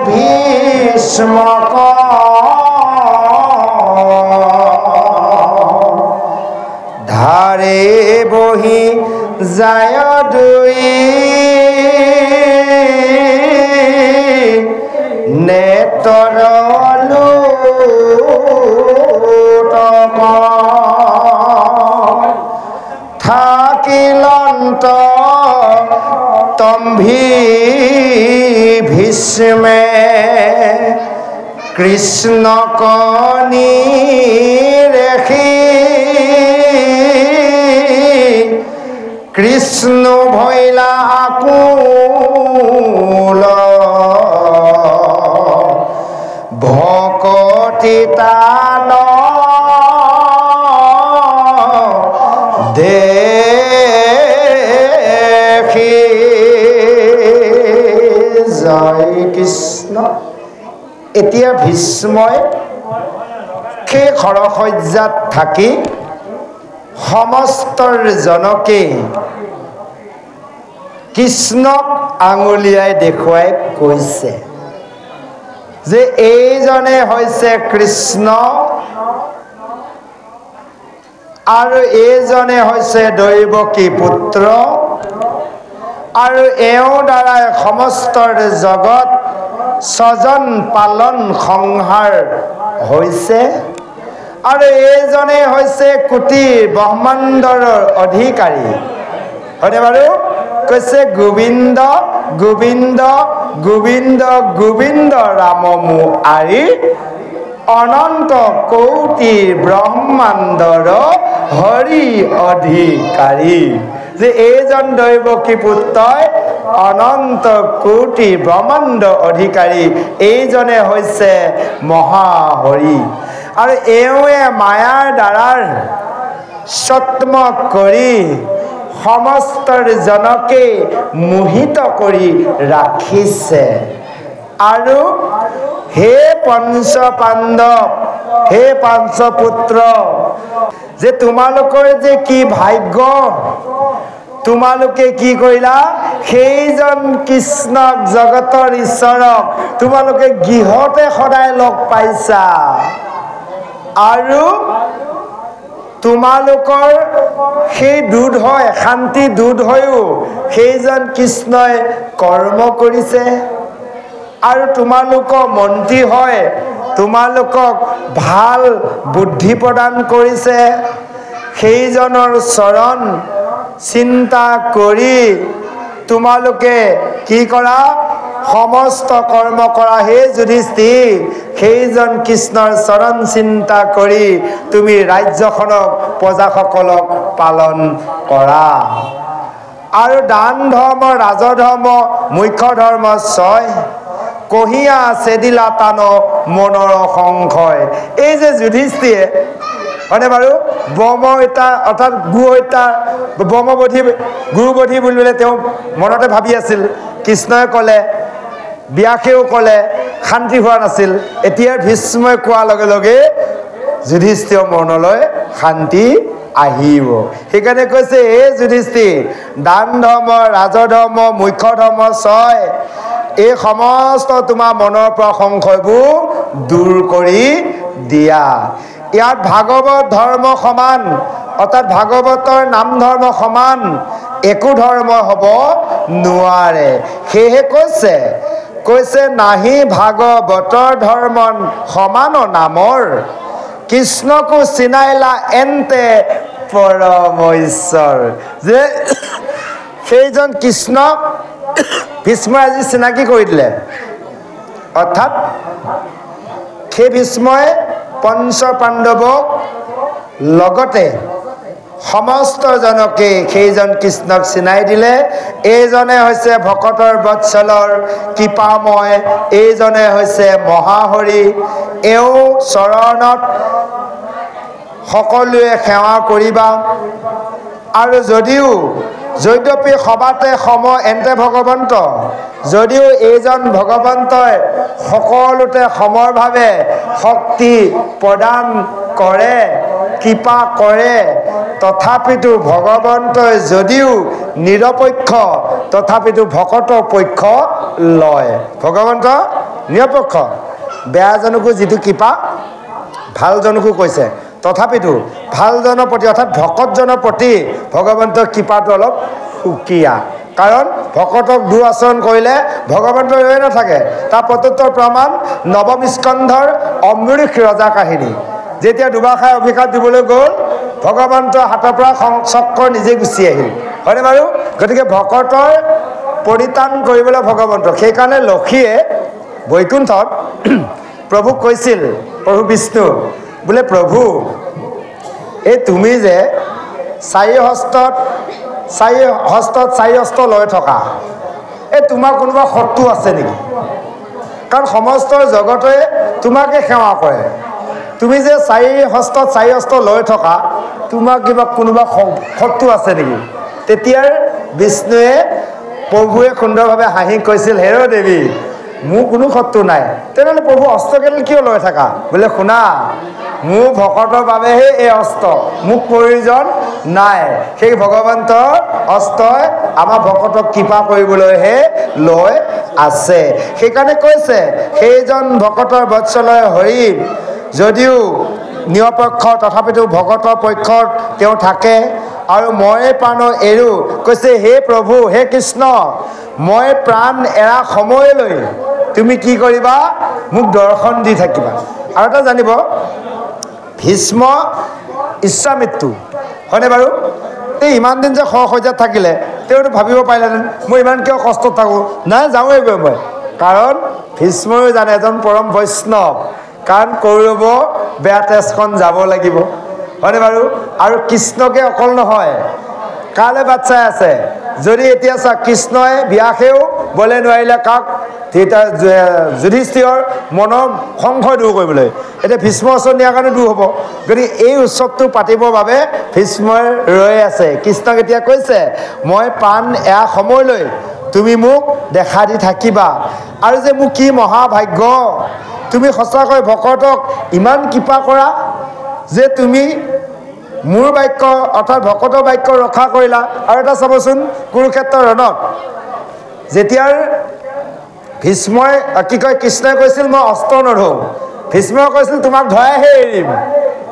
S1: ভীষ্মক ধারে বহি যায় দুই নেতরলু থাকিলন্ত তম্ভি ভীষ্মে কৃষ্ণ কনি রেখি কৃষ্ণ ভৈলা আকুল ভকতি তাল দেখি জয় কৃষ্ণ। এতিয়া ভীষ্মই সেই খৰসজ্জাত থাকি সমস্ত জনকে কৃষ্ণক আঙুলিয়াই দেখুৱাই কৈছে যে এইজনে হৈছে কৃষ্ণ আৰু এইজনে হৈছে দৈৱকী পুত্ৰ আৰু এওঁৰ দ্বাৰাই সমস্ত জগত স্বজন পালন সংহাৰ হৈছে আৰু এইজনে হৈছে কোটি ব্ৰহ্মাণ্ডৰ অধিকাৰী। হয়নে বাৰু? কৈছে গোবিন্দ গোবিন্দ গোবিন্দ গোবিন্দ ৰাম মুআৰি অনন্ত কৌটি ব্ৰহ্মাণ্ডৰ হৰি অধিকাৰী। যে এইজন দৈৱকী পুত্ৰই অনন্ত কোটি ব্ৰহ্মাণ্ড অধিকাৰী, এইজনে হৈছে মহাহৰি। আৰু এওঁৱে মায়াৰ দ্বাৰাৰ সত্ম কৰি সমস্ত জনকে মোহিত কৰি ৰাখিছে। আৰু হে পঞ্চ পাণ্ডৱ, হে পাঞ্চপুত্ৰ, যে তোমালোকৰ যে কি ভাগ্য, তোমালোকে কি কৰিলা, সেইজন কৃষ্ণক জগতৰ ঈশ্বৰক তোমালোকে গৃহতে সদায় লগ পাইছা। আৰু তোমালোকৰ সেই দূৰ হয় শান্তি দূৰ হৈও সেইজন কৃষ্ণই কৰ্ম কৰিছে। আৰু তোমালোকৰ মন্ত্ৰী হয় তোমালোকক ভাল বুদ্ধি প্ৰদান কৰিছে। সেইজনৰ চৰণ চিন্তা কৰি তোমালোকে কি কৰা, সমস্ত কৰ্ম কৰা। হে যুধিষ্ঠিৰ, সেইজন কৃষ্ণৰ চৰণ চিন্তা কৰি তুমি ৰাজ্যখনক প্ৰজাসকলক পালন কৰা। আৰু দান ধৰ্ম ৰাজধৰ্ম মুখ্য ধৰ্ম 6 কহিয়া চেদিলা টান মনৰ সংশয়। এই যে যুধিষ্ঠিৰে হয়নে বাৰু ব্ৰহ্ম হত্যা অৰ্থাৎ গু হত্যা ব্ৰহ্মবধি গুৰুবধি বুলিবলৈ তেওঁ মনতে ভাবি আছিল, কৃষ্ণই ক'লে, ব্যাসেও ক'লে, শান্তি হোৱা নাছিল। এতিয়া ভীষ্মই কোৱাৰ লগে লগে যুধিষ্ঠিৰ মনলৈ শান্তি আহিব। সেইকাৰণে কৈছে, হে যুধিষ্ঠিৰ, দান ধৰ্ম, ৰাজধৰ্ম, মুখ্য ধৰ্ম 6 এই সমস্ত তোমাৰ মনৰ পৰা সংশয়বোৰ দূৰ কৰি দিয়া। ইয়াত ভাগৱত ধৰ্ম সমান, অৰ্থাৎ ভাগৱতৰ নাম ধৰ্ম সমান একো ধৰ্ম হ'ব নোৱাৰে। সেয়েহে কৈছে নাহি ভাগৱতৰ ধৰ্ম সমান নামৰ, কৃষ্ণকো চিনাইলা এন্তে পৰম ঈশ্বৰ। যে সেইজন কৃষ্ণক ভীষ্মই আজি চিনাকি কৰি দিলে। অৰ্থাৎ সেই ভীষ্মই পঞ্চ পাণ্ডৱক লগতে সমস্ত জনকে সেইজন কৃষ্ণক চিনাই দিলে। এইজনে হৈছে ভকতৰ বৎসলৰ কৃপাময়, এইজনে হৈছে মহাহৰি। এওঁ চৰণত সকলোৱে সেৱা কৰিবা। আৰু যদ্যপি সবাতে সম এন্তে ভগৱন্ত, যদিও এইজন ভগৱন্তই সকলোতে সমৰভাৱে শক্তি প্ৰদান কৰে, কৃপা কৰে, তথাপিতো ভগৱন্তই যদিও নিৰপেক্ষ, তথাপিতো ভকত পক্ষ লয়। ভগৱন্ত নিৰপেক্ষ, বেয়াজনকো যিটো কৃপা ভালজনকো কৈছে, তথাপিতো ভালজনৰ প্ৰতি অৰ্থাৎ ভকতজনৰ প্ৰতি ভগৱন্তৰ কৃপাটো অলপ সুকীয়া। কাৰণ ভকতক দুৰাচৰণ কৰিলে ভগৱন্ত ৰৈ নাথাকে। তাৰ প্ৰত্যুত্তৰ প্ৰমাণ নৱম স্কন্ধৰ অমৃষ ৰজা কাহিনী। যেতিয়া দুবাৰসাই অভিশাপ দিবলৈ গ'ল, ভগৱন্তৰ হাতৰ পৰা চক্ৰ নিজে গুচি আহিল, হয়নে বাৰু? গতিকে ভকতৰ পৰিত্ৰাণ কৰিবলৈ ভগৱন্ত। সেইকাৰণে লক্ষীয়ে বৈকুণ্ঠত প্ৰভুক কৈছিল, প্ৰভু বিষ্ণু বোলে, প্ৰভু এই তুমি যে চাৰি হস্ত লৈ থকা, এই তোমাৰ কোনোবা শত্ৰু আছে নেকি? কাৰণ সমস্ত জগতে তোমাকে সেৱা কৰে। তুমি যে চাৰি হস্ত লৈ থকা, তোমাৰ কিবা কোনোবা শত্ৰু আছে নেকি? তেতিয়াৰ বিষ্ণুৱে প্ৰভুৱে সুন্দৰভাৱে হাঁহি কৈছিল, হেৰ দেৱী, মোৰ কোনো শত্ৰু নাই। তেনেহ'লে প্ৰভু অস্ত্ৰকেইডাল কিয় লৈ থাকা? বোলে শুনা, মোৰ ভকতৰ বাবেহে এই অস্ত্ৰ, মোক প্ৰয়োজন নাই। সেই ভগৱন্তৰ অস্ত্ৰই আমাৰ ভকতক কৃপা কৰিবলৈহে লৈ আছে। সেইকাৰণে কৈছে, সেইজন ভকতৰ বৎসলয় হৰি যদিও নিৰপেক্ষ, তথাপিতো ভকতৰ পক্ষত তেওঁ থাকে। আৰু মই প্ৰাণ এৰো, কৈছে হে প্ৰভু, হে কৃষ্ণ, মই প্ৰাণ এৰা সময়লৈ তুমি কি কৰিবা? মোক দৰ্শন দি থাকিবা। আৰু এটা জানিব, ভীষ্ম ইচ্ছা মৃত্যু, হয়নে বাৰু? এই ইমান দিন যে সহসজ্যাত থাকিলে, তেওঁতো ভাবিব পাৰিলেহেঁতেন মই ইমান কিয় কষ্টত থাকোঁ, নাই যাওঁৱেই গৈ মই। কাৰণ ভীষ্ময়ো জানে এজন পৰম বৈষ্ণৱ, কাৰণ কৌৰৱ বেয়া তেজখন যাব লাগিব, হয়নে বাৰু? আৰু কৃষ্ণকে অকল নহয়, কালে বাট চাই আছে। যদি এতিয়া চা, কৃষ্ণই ব্যাসেও বলে নোৱাৰিলে কাক? যুধিষ্ঠিৰৰ মনৰ সংশয় দূৰ কৰিবলৈ। এতিয়া ভীষ্ম ওচৰত নিয়াৰ কাৰণে দূৰ হ'ব। গতিকে এই উৎসৱটো পাতিবৰ বাবে ভীষ্মই ৰৈ আছে। কৃষ্ণক এতিয়া কৈছে, মই প্ৰাণ এয়া সময়লৈ তুমি মোক দেখা দি থাকিবা। আৰু যে মোৰ কি মহাভাগ্য, তুমি সঁচাকৈ ভকতক ইমান কৃপা কৰা যে তুমি মোৰ বাক্য অৰ্থাৎ ভকতৰ বাক্য ৰক্ষা কৰিলা। আৰু এটা চাবচোন, কুৰুক্ষেত্ৰৰ ৰণত যেতিয়াৰ ভীষ্মই কৃষ্ণই কৈছিল মই অস্ত্ৰ নধৰোঁ, ভীষ্মই কৈছিল তোমাক ধৰাইহে এৰিম,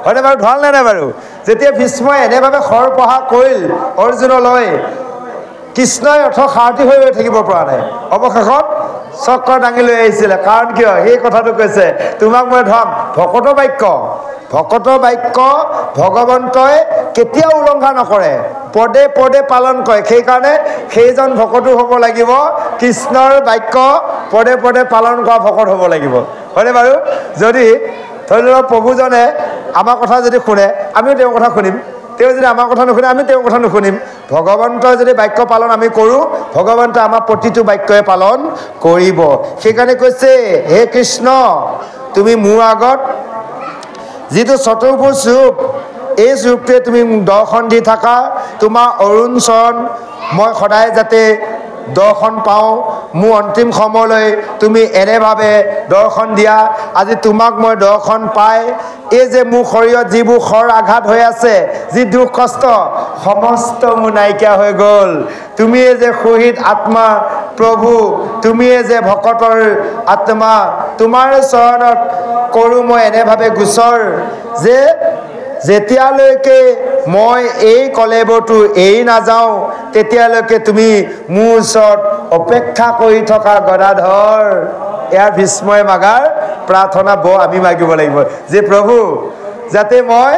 S1: হয়নে বাৰু? ধৰালে নাই বাৰু? যেতিয়া ভীষ্মই এনেভাৱে খৰ প্ৰহাৰ কৰিল অৰ্জুনলৈ, কৃষ্ণই সাৰথি হৈ ৰৈ থাকিব পৰা নাই। অৱশেষত চক্ৰ দাঙি লৈ আহিছিলে। কাৰণ কিয়? সেই কথাটো কৈছে, তোমাক মই ধৰাম। ভকতৰ বাক্য ভগৱন্তই কেতিয়াও উলংঘা নকৰে, পদে পদে পালন কৰে। সেইকাৰণে সেইজন ভকতো হ'ব লাগিব, কৃষ্ণৰ বাক্য পদে পদে পালন কৰা ভকত হ'ব লাগিব, হয়নে বাৰু? যদি ধৰি লওক প্ৰভুজনে আমাৰ কথা যদি শুনে, আমিও তেওঁৰ কথা শুনিম। তেওঁ যদি আমাৰ কথা নুশুনে, আমি তেওঁৰ কথা নুশুনিম। ভগৱন্তৰ যদি বাক্য পালন আমি কৰোঁ, ভগৱন্তই আমাৰ প্ৰতিটো বাক্যই পালন কৰিব। সেইকাৰণে কৈছে, হে কৃষ্ণ, তুমি মোৰ আগত যিটো চতুৰ্ভুজ ৰূপ, এই ৰূপটোৱে তুমি মোক দৰ্শন দি থাকা। তোমাৰ অৰুণ চৰণ মই সদায় যাতে দৰ্শন পাওঁ মোৰ অন্তিম সময়লৈ তুমি এনেভাৱে দৰ্শন দিয়া আজি তোমাক মই দৰ্শন পাই এই যে মোৰ শৰীৰত যিবোৰ খৰ আঘাত হৈ আছে যি দুখ কষ্ট সমস্ত মোৰ নাইকিয়া হৈ গ'ল তুমিয়ে যে শহীদ আত্মা প্ৰভু তুমিয়ে যে ভকতৰ আত্মা তোমাৰ চৰণত কৰোঁ মই এনেভাৱে গোচৰ যে যেতিয়ালৈকে মই এই কলেবৰটো এৰি নাযাওঁ তেতিয়ালৈকে তুমি মোৰ ওচৰত অপেক্ষা কৰি থকা গদাধৰ ইয়াৰ ভীষ্মই মাগাৰ প্ৰাৰ্থনা আমি মাগিব লাগিব যে প্ৰভু যাতে মই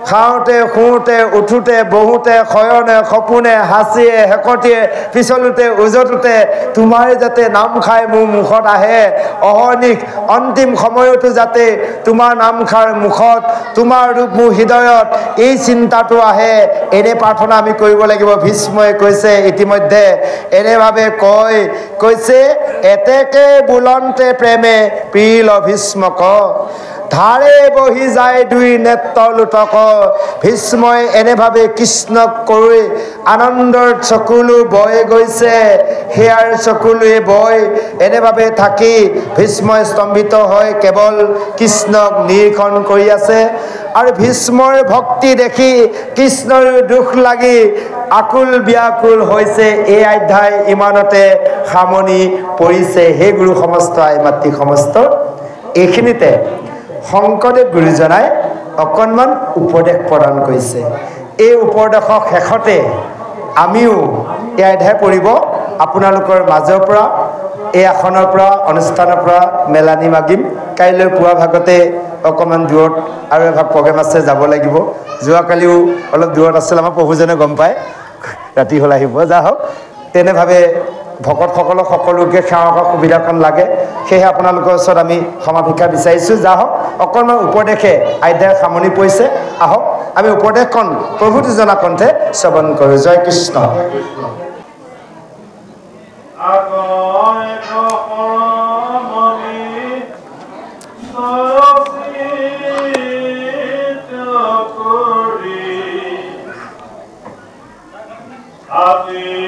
S1: খাওঁতে শুওঁতে উঠোঁতে বহুতে শয়নে সপোনে হাঁচিয়ে হেকটিয়ে পিছলোতে উজটোতে তোমাৰ যাতে নাম খাই মোৰ মুখত আহে অহৰ্নিশ অন্তিম সময়তো যাতে তোমাৰ নামখাৰ মুখত তোমাৰ ৰূপ মোৰ হৃদয়ত এই চিন্তাটো আহে এনে প্ৰাৰ্থনা আমি কৰিব লাগিব ভীষ্মই কৈছে ইতিমধ্যে এনেভাৱে কৈছে এতেকে বুলন্তে প্ৰেমে প্ৰিল ভীষ্মক ধাৰে বহি যায় দুই নেত্ৰ লোটক ভীষ্মই এনেভাৱে কৃষ্ণক কৰি আনন্দৰ চকুলো বৈ গৈছে সেয়াৰ চকুলোৱে বৈ এনেভাৱে থাকি ভীষ্মই স্তম্ভিত হৈ কেৱল কৃষ্ণক নিৰীক্ষণ কৰি আছে আৰু ভীষ্মৰ ভক্তি দেখি কৃষ্ণৰ দুখ লাগি আকুল ব্যাকুল হৈছে এই অধ্যায় ইমানতে সামনি পৰিছে হে গুৰু সমস্ত আই মাতৃ সমস্ত এইখিনিতে শংকৰদেৱ গুৰুজনাই অকণমান উপদেশ প্ৰদান কৰিছে এই উপদেশৰ শেষতে আমিও এই অধ্যায় পঢ়িব আপোনালোকৰ মাজৰ পৰা এই আসনৰ পৰা অনুষ্ঠানৰ পৰা মেলানি মাগিম কাইলৈ পুৱা ভাগতে অকণমান দূৰত আৰু এভাগ প্ৰগ্ৰেম আছে যাব লাগিব যোৱাকালিও অলপ দূৰত আছিল আমাৰ প্ৰভুজনে গম পায় ৰাতি হ'ল আহিব যা হওক তেনেভাৱে ভকতসকলক সকলোকে সেৱা কৰা সুবিধাকণ লাগে সেয়েহে আপোনালোকৰ ওচৰত আমি ক্ষমা ভিক্ষা বিচাৰিছোঁ যা হওক অকণমান উপদেশে অধ্যায়ৰ সামৰণি পৰিছে আহক আমি উপদেশখন প্ৰভু দুজনা কণ্ঠে শ্ৰৱণ কৰোঁ জয় কৃষ্ণ
S2: Ike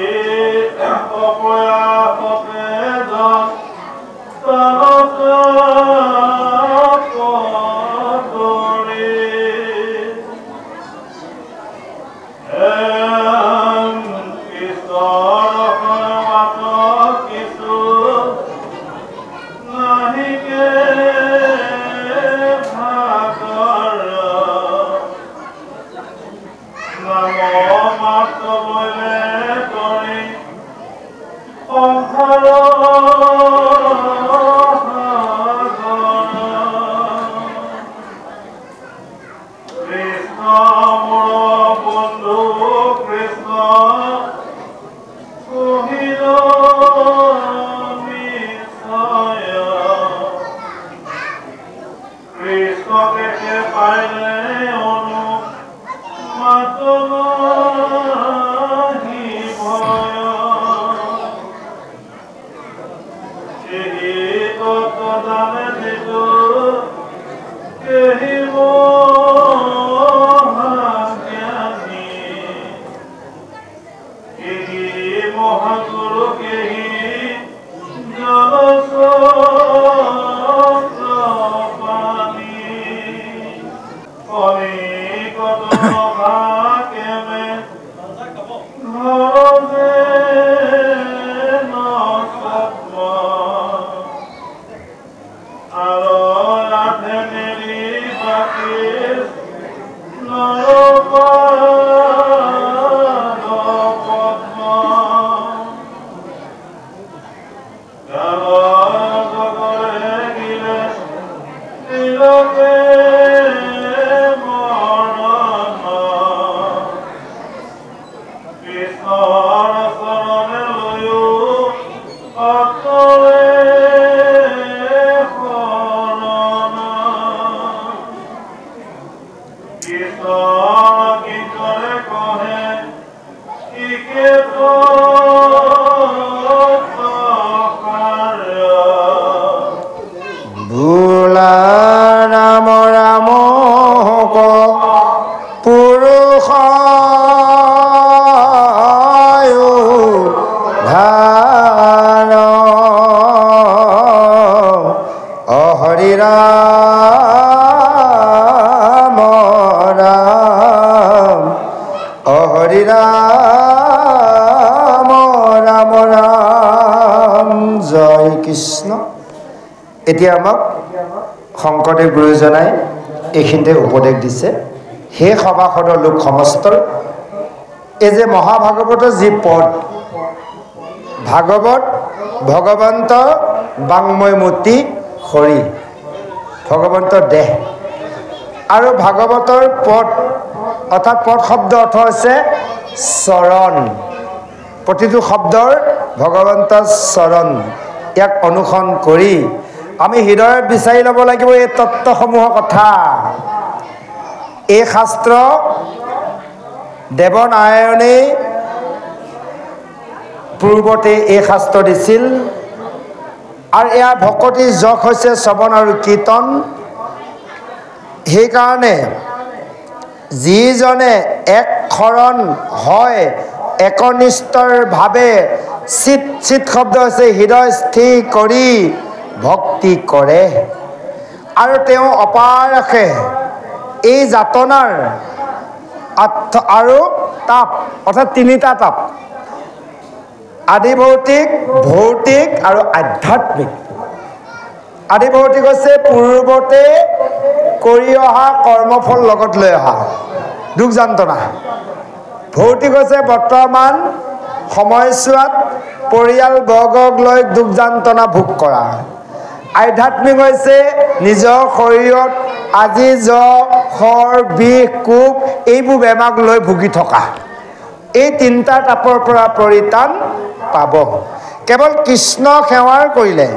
S1: জয় কৃষ্ণ। এতিয়া আমাক শংকৰদেৱ গুৰুজনাই এইখিনিতে উপদেশ দিছে। সেই সভাসদৰ লোক সমস্তৰ এই যে মহাভাগৱতৰ যি পদ, ভাগৱত ভগৱন্ত বাংময় মূৰ্তি হৰি, ভগৱন্তৰ দেহ, আৰু ভাগৱতৰ পদ অৰ্থাৎ পদ শব্দ অৰ্থ হৈছে চৰণ। প্ৰতিটো শব্দৰ ভগৱন্তৰ চৰণ, ইয়াক অনুসৰণ কৰি আমি হৃদয়ত বিচাৰি ল'ব লাগিব এই তত্ত্বসমূহৰ কথা। এই শাস্ত্ৰ দেৱনাৰায়ণেই পূৰ্বতে এই শাস্ত্ৰ দিছিল, আৰু ইয়াৰ ভকতিৰ যশ হৈছে শ্ৰৱণ আৰু কীৰ্তন। সেইকাৰণে যিজনে এক শৰণ হয় একনিষ্ঠভাৱে চিত, চিত শব্দ হৈছে হৃদয় স্থিৰ কৰি ভক্তি কৰে, আৰু তেওঁ অপাৰসে এই যাতনাৰ আৰু তাপ অৰ্থাৎ তিনিটা তাপ, আদি ভৌতিক, ভৌতিক আৰু আধ্যাত্মিক। আদি ভৌতিক হৈছে পূৰ্বতে কৰি অহা কৰ্মফল লগত লৈ অহা দুখ যন্ত্ৰণা। ভৌতিক হৈছে বৰ্তমান সময়ছোৱাত পৰিয়ালবৰ্গক লৈ দুখ যন্ত্ৰণা ভোগ কৰা। আধ্যাত্মিক হৈছে নিজৰ শৰীৰত আজি জ্বৰ, বিষ, কোব এইবোৰ বেমাৰক লৈ ভুগি থকা। এই তিনিটা তাপৰ পৰা পৰিত্ৰাণ পাব কেৱল কৃষ্ণ সেৱাৰ কৰিলে,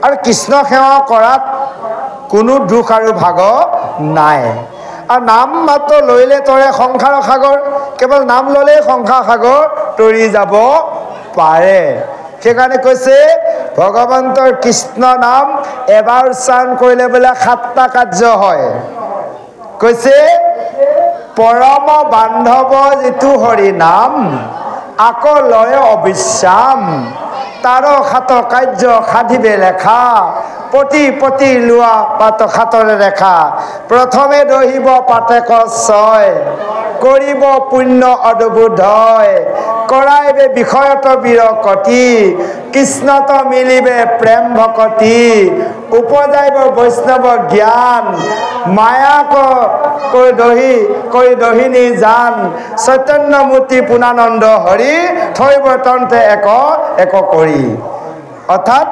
S1: আৰু কৃষ্ণ সেৱা কৰাত কোনো দুখ আৰু ভাগ নাই। আৰু নাম মাত্ৰ লৈলে তৰে সংসাৰৰ সাগৰ, কেৱল নাম ল'লেই সংসাৰ সাগৰ তৰি যাব পাৰে। সেইকাৰণে কৈছে ভগৱন্তৰ কৃষ্ণ নাম এবাৰ উচ্চাৰণ কৰিলে বোলে 7টা কাৰ্য হয়। কৈছে পৰম বান্ধৱ যিটো হৰি নাম, আকৌ লয় অবিশ্ৰাম, তাৰ 7 কাৰ্য সাধিবে লেখা, প্ৰতি লোৱা পাত 7ৰে ৰেখা। প্ৰথমে দহিব পাতে কয়, কৰিব পুণ্য অদ্ভুতয়, কৰাইবে বিষয়ত বিৰকতি, কৃষ্ণত মিলিবে প্ৰেম ভকতি, উপজাইব বৈষ্ণৱ জ্ঞান, মায়াক কৰি দহিনী জান, চৈতন্য মূৰ্তি পূৰ্ণানন্দ হৰি, থৈব তন্তে এক কৰি। অৰ্থাৎ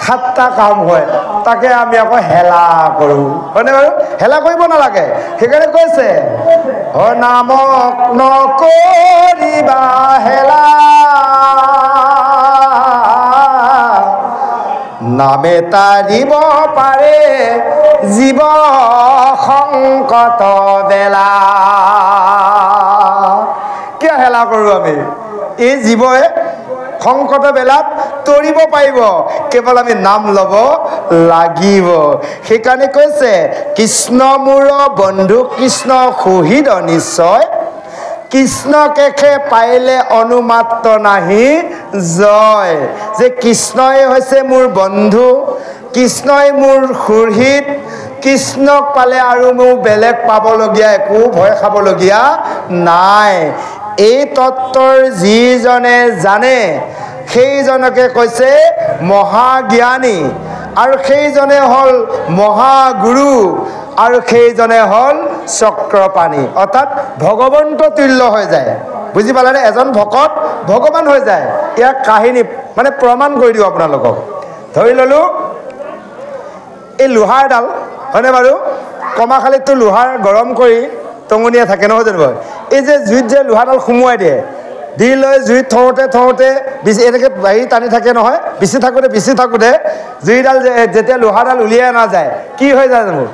S1: 7টা কাম হয়, তাকে আমি আকৌ হেলা কৰোঁ, হয়নে বাৰু? হেলা কৰিব নালাগে। সেইকাৰণে কৈছে নামক নকৰিবা হেলা, নামে তাৰিব পাৰে জীৱ সংকট বেলা। কিয় হেলা কৰোঁ আমি? এই জীৱই সংকট বেলাত তৰিব পাৰিব, কেৱল আমি নাম ল'ব লাগিব। সেইকাৰণে কৈছে কৃষ্ণ মোৰ বন্ধু, কৃষ্ণ সুহৃদ নিশ্চয়, কৃষ্ণ কেশে পাইলে অনুমাত্ৰ নাহি জয়। যে কৃষ্ণই হৈছে মোৰ বন্ধু, কৃষ্ণই মোৰ সুহৃদ, কৃষ্ণক পালে আৰু মোৰ বেলেগ পাবলগীয়া একো ভয় খাবলগীয়া নাই। এই তত্ত্বৰ যিজনে জানে সেইজনকে কৈছে মহাজ্ঞানী, আৰু সেইজনে হ'ল মহাগুৰু, আৰু সেইজনে হ'ল চক্ৰপাণি, অৰ্থাৎ ভগৱন্ত তুল্য হৈ যায়। বুজি পালেনে? এজন ভকত ভগৱান হৈ যায়। ইয়াৰ কাহিনী মানে প্ৰমাণ কৰি দিওঁ আপোনালোকক। ধৰি ল'লোঁ এই লোহাৰডাল, হয়নে বাৰু? কমাখালিতটো লোহাৰ গৰম কৰি টঙনিয়া থাকে, নহয় জানো? এই যে জুইত যে লোহাৰডাল সুমুৱাই দিয়ে, দি লৈ জুইত থওঁতে এনেকৈ বাঢ়ি টানি থাকে নহয়, বিচি থাকোঁতে জুইডাল যেতিয়া লোহাৰডাল উলিয়াই অনা যায়, কি হৈ যায় জানো?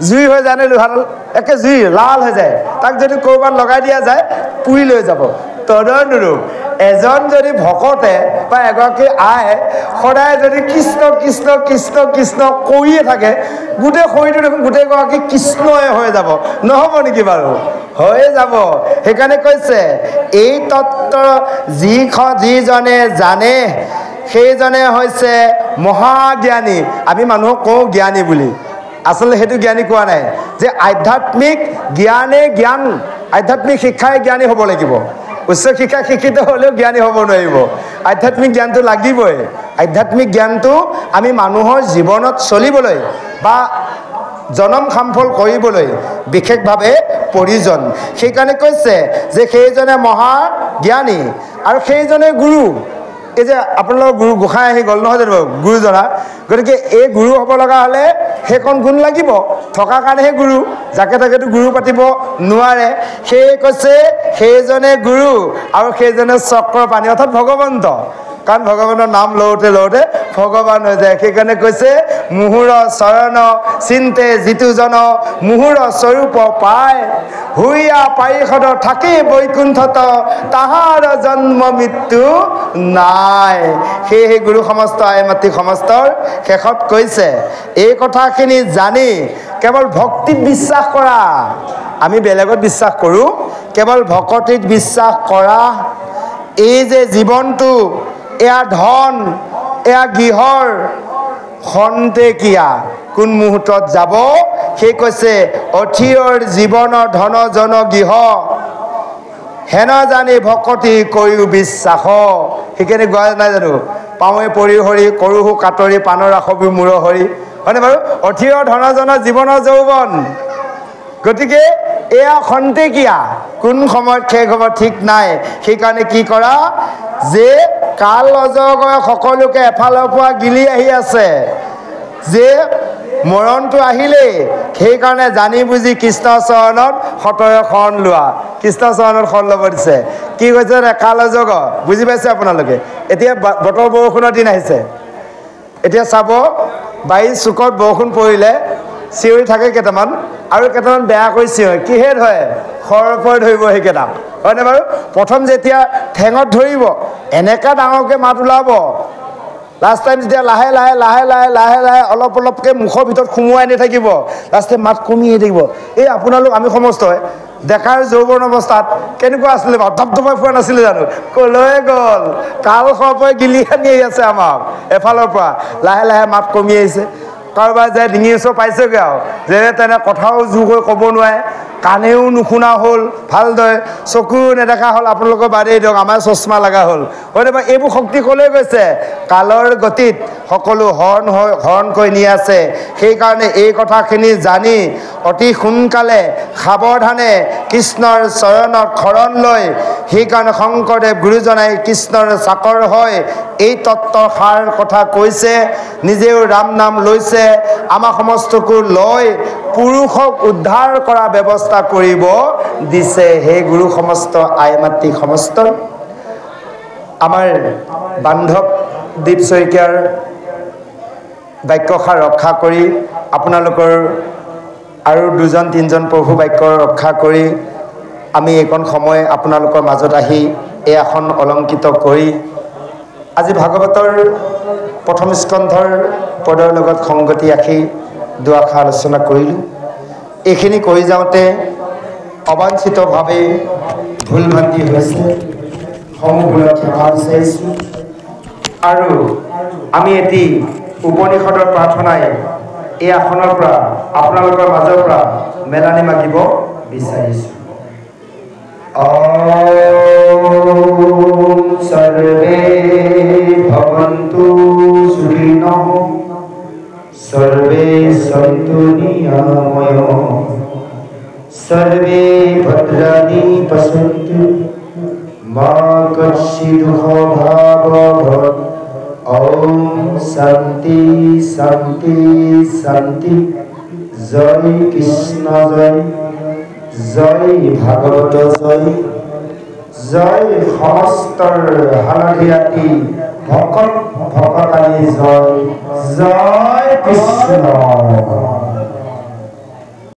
S1: জুই হৈ যায় নে? লোহাৰডাল একে জুই লাল হৈ যায়। তাক যদি ক'ৰবাত লগাই দিয়া যায় পুৰি লৈ যাব। তদনুৰূপ এজন যদি ভকতে বা এগৰাকী আই সদায় যদি কৃষ্ণ কৃষ্ণ কৃষ্ণ কৃষ্ণ কৰিয়ে থাকে, গোটেই শৰীৰটো দেখোন গোটেইগৰাকী কৃষ্ণই হৈ যাব, নহ'ব নেকি বাৰু? হৈয়ে যাব। সেইকাৰণে কৈছে এই তত্ত্ব যিজনে জানে সেইজনে হৈছে মহাজ্ঞানী। আমি মানুহক কওঁ জ্ঞানী বুলি, আচলতে সেইটো জ্ঞানী কোৱা নাই। যে আধ্যাত্মিক জ্ঞানে জ্ঞান, আধ্যাত্মিক শিক্ষাই জ্ঞানী হ'ব লাগিব। উচ্চ শিক্ষা শিক্ষিত হ'লেও জ্ঞানী হ'ব নোৱাৰিব, আধ্যাত্মিক জ্ঞানটো লাগিবই। আধ্যাত্মিক জ্ঞানটো আমি মানুহৰ জীৱনত চলিবলৈ বা জনম খামফল কৰিবলৈ বিশেষভাৱে প্ৰয়োজন। সেইকাৰণে কৈছে যে সেইজনে মহা জ্ঞানী আৰু সেইজনে গুৰু। এই যে আপোনালোকৰ গুৰু গোসাঁই আহি গ'ল নহয় জানো গুৰুজনা, গতিকে এই গুৰু হ'ব লগা হ'লে সেইখন গুণ লাগিব, থকাৰ কাৰণেহে গুৰু, যাকে তাকেতো গুৰু পাতিব নোৱাৰে। সেয়ে কৈছে সেইজনে গুৰু আৰু সেইজনে চক্ৰপাণি অৰ্থাৎ ভগৱন্ত, কাৰণ ভগৱানৰ নাম লওঁতে লওঁতে ভগৱান হৈ যায়। সেইকাৰণে কৈছে মুহুৰ চৰণ চিন্তে যিটোজন মুহুৰ স্বৰূপ পায়, হুইয়া পাৰিষদ থাকি বৈকুণ্ঠত তাহাৰ জন্ম মৃত্যু নাই। সেয়েহে গুৰু সমস্ত আই মাতৃ সমস্তৰ শেষত কৈছে এই কথাখিনি জানি কেৱল ভক্তিত বিশ্বাস কৰা, আমি বেলেগত বিশ্বাস কৰোঁ, কেৱল ভকতিত বিশ্বাস কৰা। এই যে জীৱনটো এয়া ধন, এয়া গৃহৰ খন্তেকীয়া, কোন মুহূৰ্তত যাব। সেই কৈছে অথিয়ৰ জীৱনৰ ধন জন গৃহ, হেন জানি ভকতি কৰিও বিশ্বাস। সেইকাৰণে গোৱা নাই জানো, পাওঁৱে পৰি হৰি কৰোহো কাটৰি পাণৰ ৰাখবি মূৰ হৰি, হয়নে বাৰু? অথিয়ৰ ধন জন জীৱনৰ যৌৱন, গতিকে এয়া খন্তেকীয়া, কোন সময়ত শেষ হ'ব ঠিক নাই। সেইকাৰণে কি কৰা যে কাল অজগৰ সকলোকে এফালৰ পৰা গিলি আহি আছে যে মৰণটো আহিলেই। সেইকাৰণে জানি বুজি কৃষ্ণ চৰণত সতৰে শৰণ লোৱা, কৃষ্ণ চৰণত শৰণ ল'ব দিছে। কি কৈছে কাল অজগৰ, বুজি পাইছে আপোনালোকে? এতিয়া বতৰ বৰষুণৰ দিন আহিছে, এতিয়া চাব বাৰীৰ চুকত বৰষুণ পৰিলে চিঞৰি থাকে কেইটামান, আৰু কেইটামান বেয়া কৰি চিঞৰে, কিহে ধৰে? সৰপৰে ধৰিব সেইকেইটা, হয়নে বাৰু? প্ৰথম যেতিয়া ঠেঙত ধৰিব এনেকৈ ডাঙৰকৈ মাত ওলাব, লাষ্ট টাইম যেতিয়া লাহে লাহে লাহে লাহে লাহে লাহে অলপ অলপকৈ মুখৰ ভিতৰত সোমোৱাই নি থাকিব, লাষ্টে মাত কমিয়ে থাকিব। এই আপোনালোক আমি সমস্তই ডেকাৰ যৌৱন অৱস্থাত কেনেকুৱা আছিলে বাৰু? ধপধপাই ফুৰা নাছিলে জানো? ক'লৈ গ'ল? কাল সৰ্পই গিলি আনি আছে আমাক এফালৰ পৰা, লাহে লাহে মাত কমি আহিছে। কাৰোবাৰ যে ডিঙিৰ ওচৰ পাইছেগৈ আৰু যেনে তেনে কথাও জোৰ কৰি ক'ব নোৱাৰে, কাণেও নুশুনা হ'ল, ভালদৰে চকুও নেদেখা হ'ল। আপোনালোকৰ বাদেই দিয়ক, আমাৰ চশমা লগা হ'ল, হয়নে বাৰু? এইবোৰ শক্তি ক'লৈ গৈছে? কালৰ গতিত সকলো হৰণ কৰি নি আছে। সেইকাৰণে এই কথাখিনি জানি অতি সোনকালে সাৱধানে কৃষ্ণৰ চৰণত শৰণ লৈ, সেইকাৰণে শংকৰদেৱ গুৰুজনাই কৃষ্ণৰ চাকৰ হয় এই তত্ত্বৰ সাৰ কথা কৈছে। নিজেও ৰাম নাম লৈছে, আমাৰ সমস্তকো লৈ পুৰুষক উদ্ধাৰ কৰা ব্যৱস্থা কৰিব দিছে। সেই গুৰু সমস্ত আই মাতৃ সমস্ত আমাৰ বান্ধৱ দীপ শইকীয়াৰ বাক্যষাৰ ৰক্ষা কৰি, আপোনালোকৰ আৰু দুজন তিনিজন প্ৰভু বাক্য ৰক্ষা কৰি আমি এইকণ সময় আপোনালোকৰ মাজত আহি এই আসন অলংকৃত কৰি আজি ভাগৱতৰ প্ৰথম স্কন্ধৰ পদৰ লগত সংগতি ৰাখি দুআষাৰ আলোচনা কৰিলোঁ। এইখিনি কৰি যাওঁতে অবাঞ্ছিতভাৱে ভুল ভ্ৰান্তি হৈছে, সমূহলৈ ক্ষমা বিচাৰিছোঁ। আৰু আমি এটি উপনিষদৰ প্ৰাৰ্থনাই এই আসনৰ পৰা আপোনালোকৰ মাজৰ পৰা মেলানি মাগিব বিচাৰিছোঁ। সর্বে ভবন্তু সুখিনঃ সর্বে সন্তু নিরাময়ঃ সর্বে ভদ্রাণি পশ্যন্তু মা কচ্চিৎ দুঃখভাগ্ ভবেৎ। ওম শান্তি শান্তি শান্তি। জয় কৃষ্ণ জয়, জয় ভাগৱত জয়, জয় সমস্তৰ হালধিয়াতি ভকত ভকতানি জয়, জয় কৃষ্ণ।